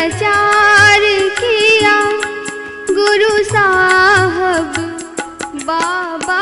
प्रचार किया गुरु साहब बाबा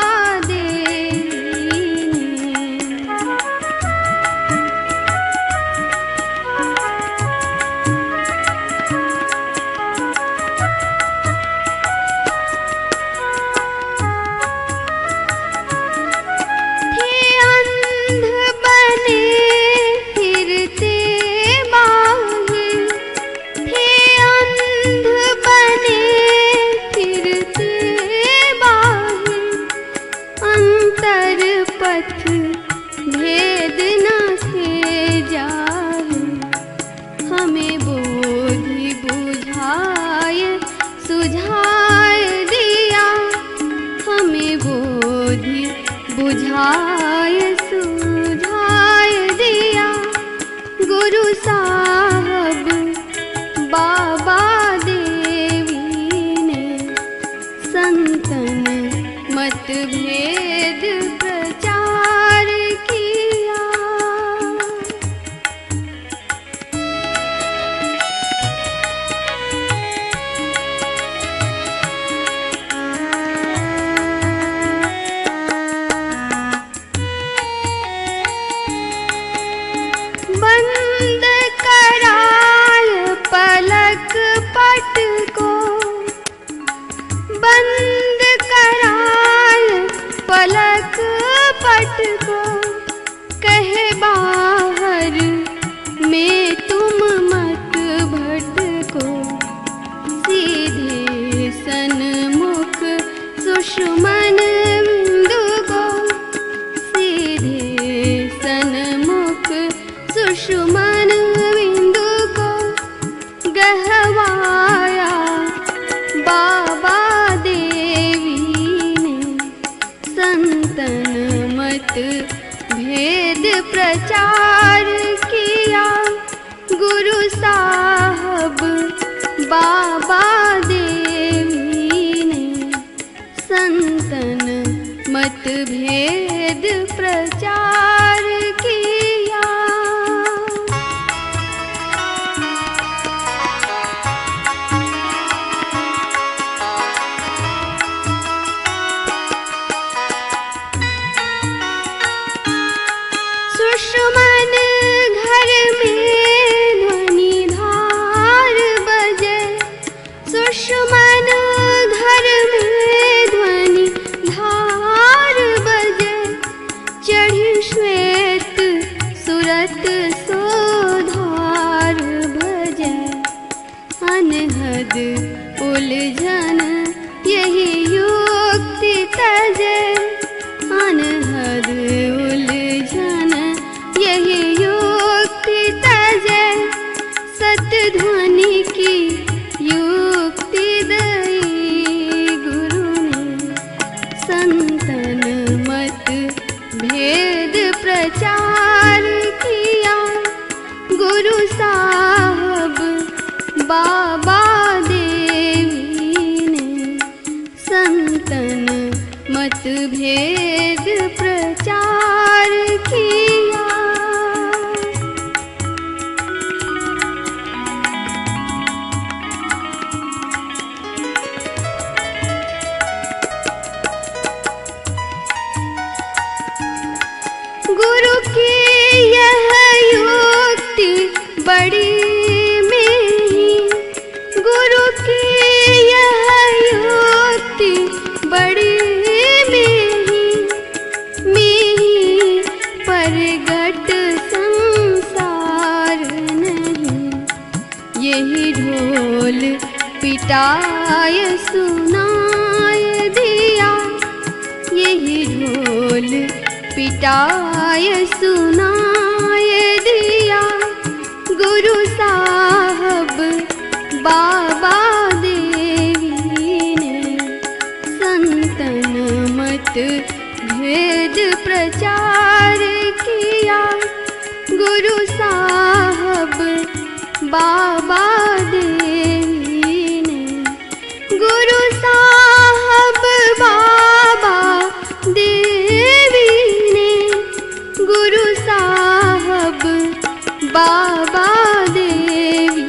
बुझाए सुझाए दिया गुरु साहब बाबा देवी ने। संतन मतभेद प्रचार किया। बंद कराय पलक पट को, बंद कराय पलक पट को, कहे बाहर में तुम मत भटको। सीधे सन्मुख सुषमन बिंदु को, सीधे सन्मुख सुषमन बिंदु को गहवाया बाबा देवी ने। संतन मत भेद प्रचार किया गुरु साहब बाबा देवी ने। संतन मत भेद प्रचार किया। सुषमन घर में ध्वनि धार बजे, सुषमन घर में ध्वनि धार बजे। चढ़ी श्वेत सुरत सोधार भजे। अनहद उलझन यही युक्ति तजे, अनहद उलझन यही युक्ति तजे। सतध्वनि की युक्ति दई गुरु ने। संतन मत भेद प्रचार किया गुरु साहब बाबा देवी ने। संतन मत भेद प्रचार किया। गुरु की यह युक्ति बड़ी मेरी, गुरु की यह युक्ति बड़ी मेरी। मेरी परगट संसार नहीं। यही ढोल पिटाय सुनाय दिया, यही ढोल पिटाय सुनाय दिया गुरु साहब बाबा देवी ने। संतन मत भेद प्रचार किया गुरु साहब बाबा देवी ने। गुरु साहब बाबा देवी ने, गुरु साहब बाबा देवी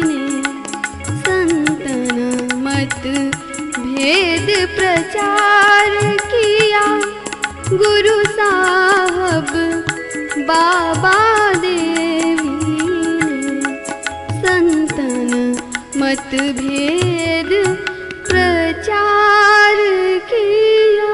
ने। गुरु साहब बाबा देवी ने संतन मतभेद प्रचार किया।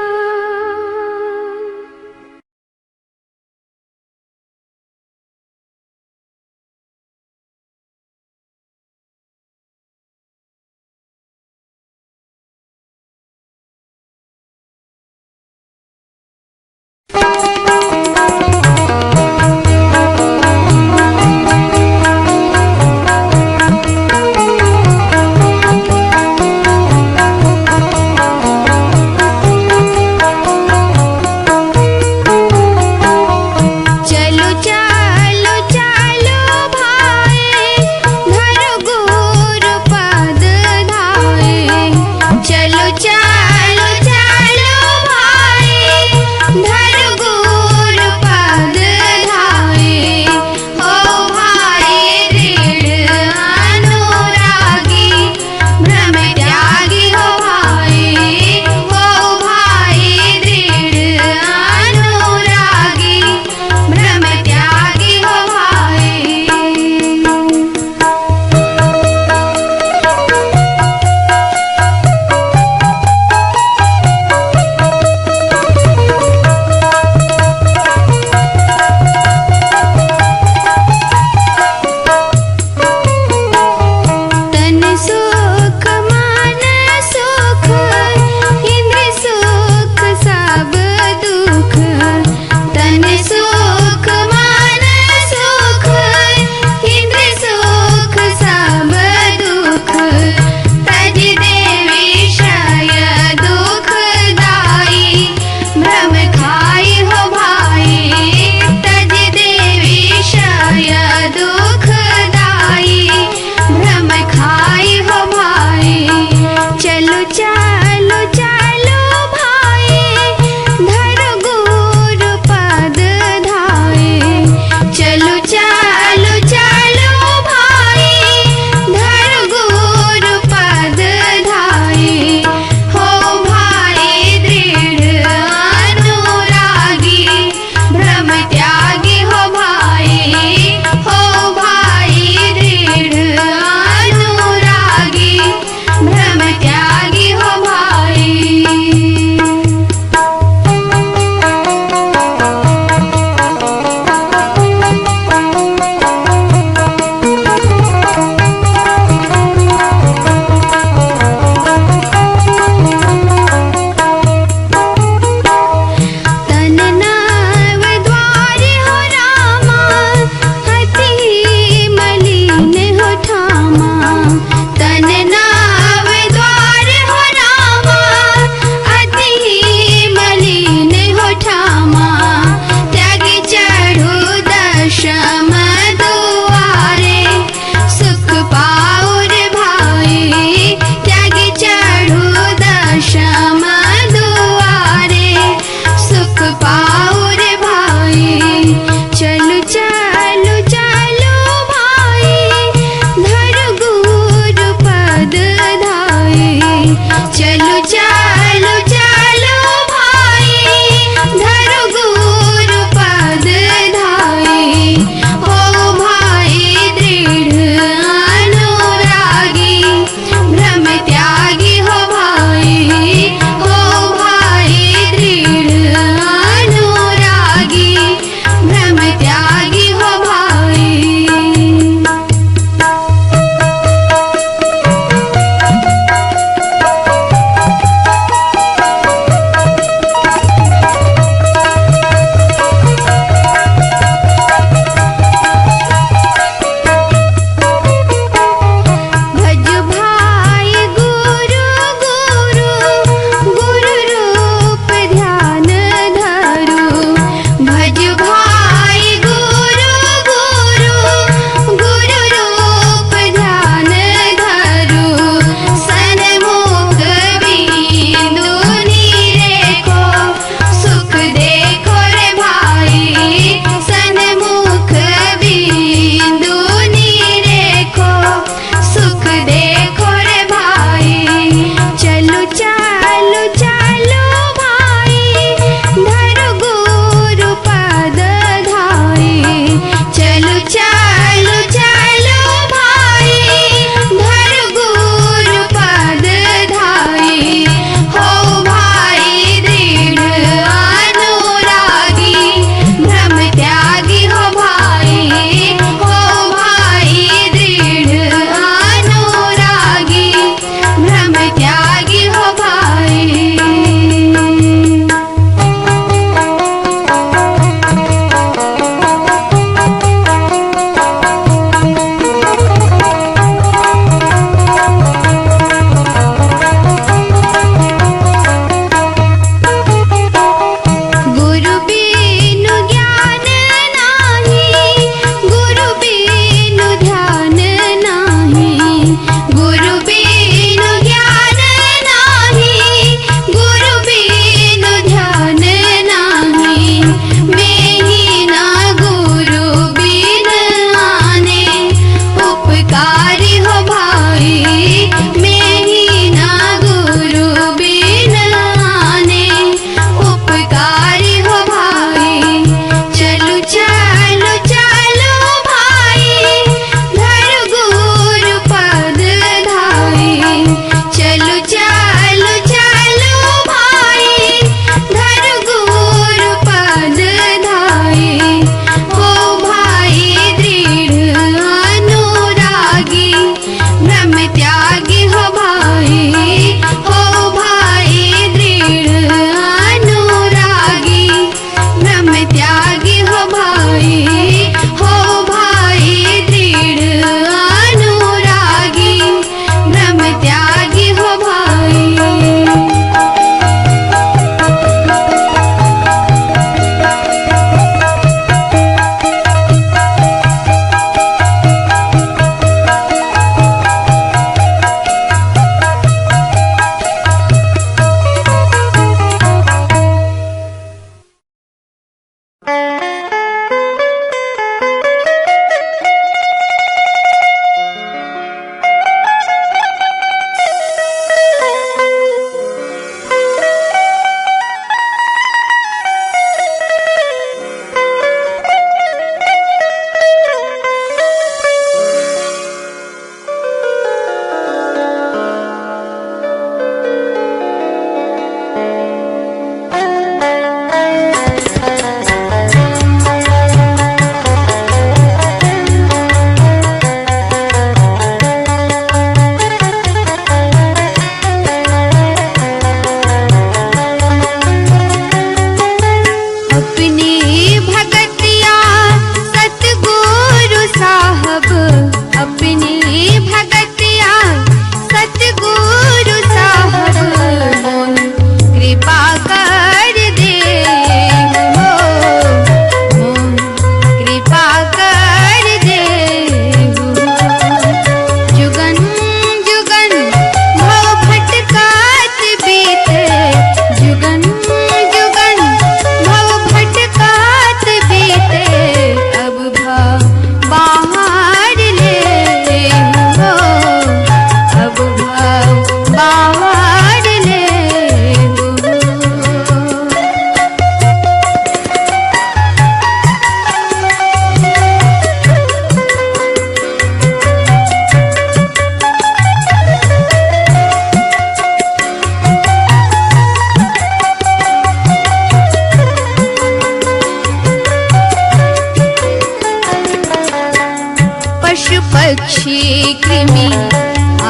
पक्षी कृमि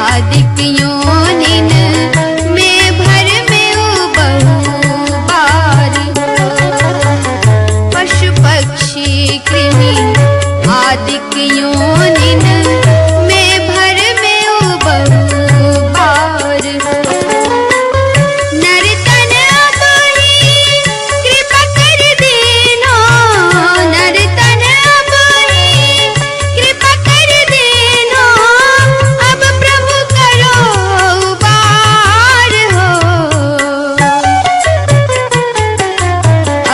आदिक योनिन में भर में बहु बार पशु पक्षी कृमि आदिक योनिन में भर में बहु बार नर तन अब ही कृपा कर देना नर तन अब ही कृपा कर देना अब प्रभु करो उबार हो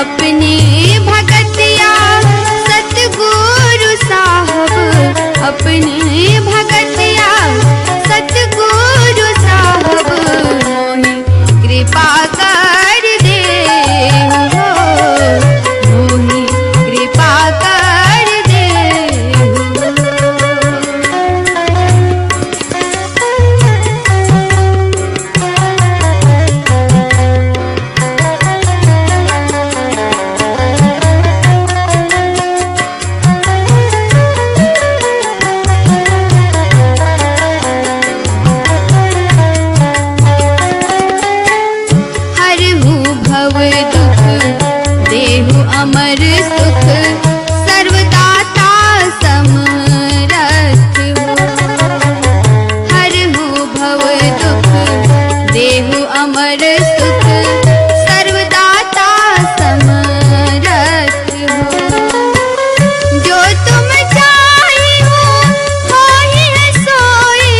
अपनी भगतिया सतगुरु साहब अपनी भगतिया सतगुरु साहब मोहि कृपा कर दे हो मोहि कृपा कर दे हरहु भव दुख देहु अमर सुख सर्वदाता समरथ हो हरहु भव दुख देहु अमर सुख सर्वदाता समरथ हो जो तुम चाहे हो ही है सोई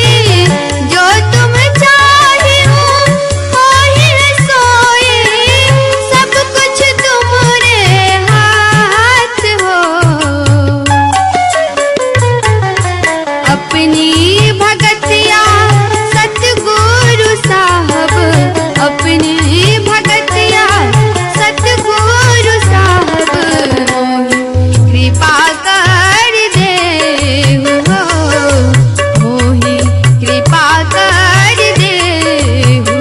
जो तुम चाहे हो ही है सोई सब कुछ तुम्हारे हाथ हो अपनी भगतिया सतगुरु साहब अपनी भगतिया सतगुरु साहब मोहि कृपा कर दे हो मोहि कृपा कर दे हो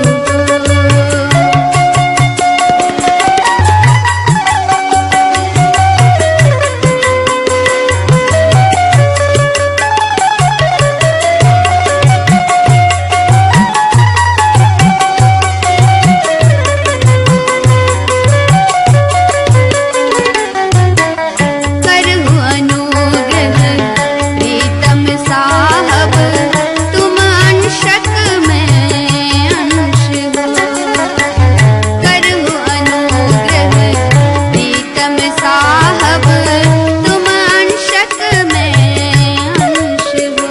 करहु अनुग्रह प्रीतम साहब तुम अंशक में अंश हो करहु अनुग्रह प्रीतम साहब तुम अंशक में अंश हो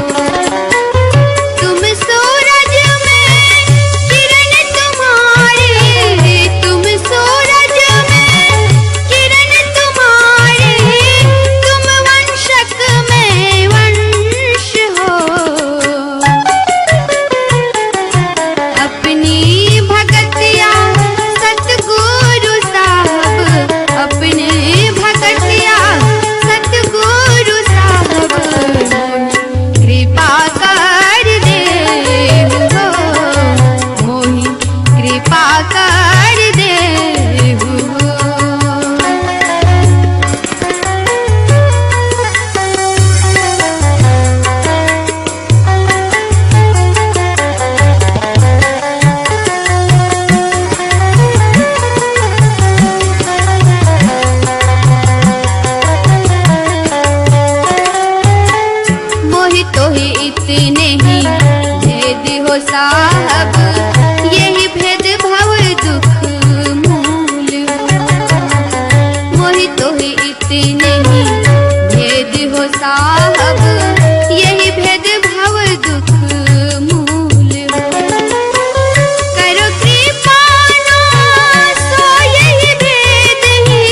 तुम सूरज में किरण तुम्हारी तुम सूरज में किरण तुम्हारी तुम वंशक में वंश हो अपनी भगतिया सतगुरु साहब अपनी भगतिया सतगुरु साहब कृपा कर दे हो मोहि कृपा कर दे हो मोहि तोहि इतने ही भेद हो साहब यही भेद भव दुख मूल हो मोहि तोहि इतने ही भेद हो साहब यही भेद भव दुख मूल हो करो कृपा ना सो यही भेद ही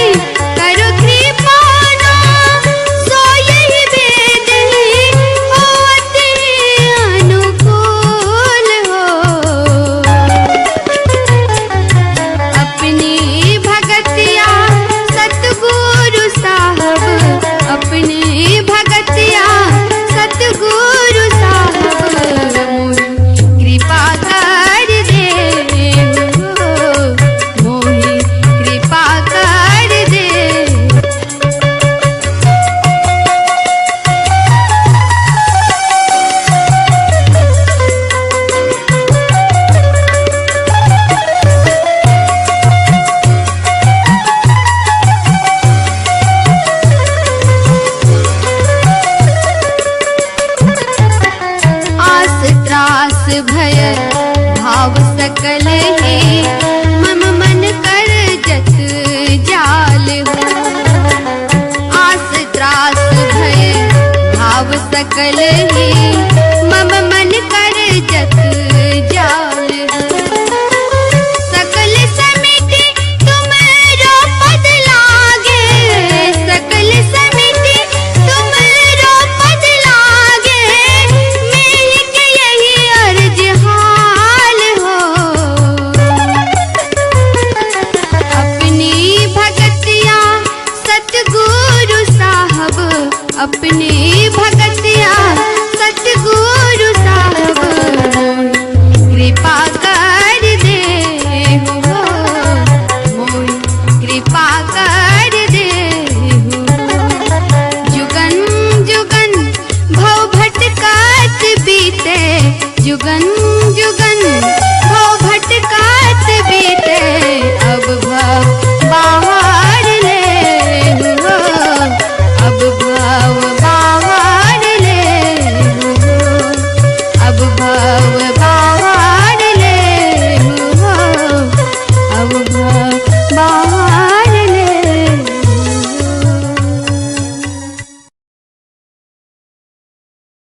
करो कृपा ना सो यही भेद ही होत ही अनुकूल हो अपनी भगतिया सतगुरु साहब सकल ही मम मन कर जत जाल है। सकल समिति तुमरो पद लागे, सकल समिति तुमरो पद लागे, मेहि के यही अर्ज हाल हो। अपनी भगतिया सतगुरु साहब, अपनी भक्ति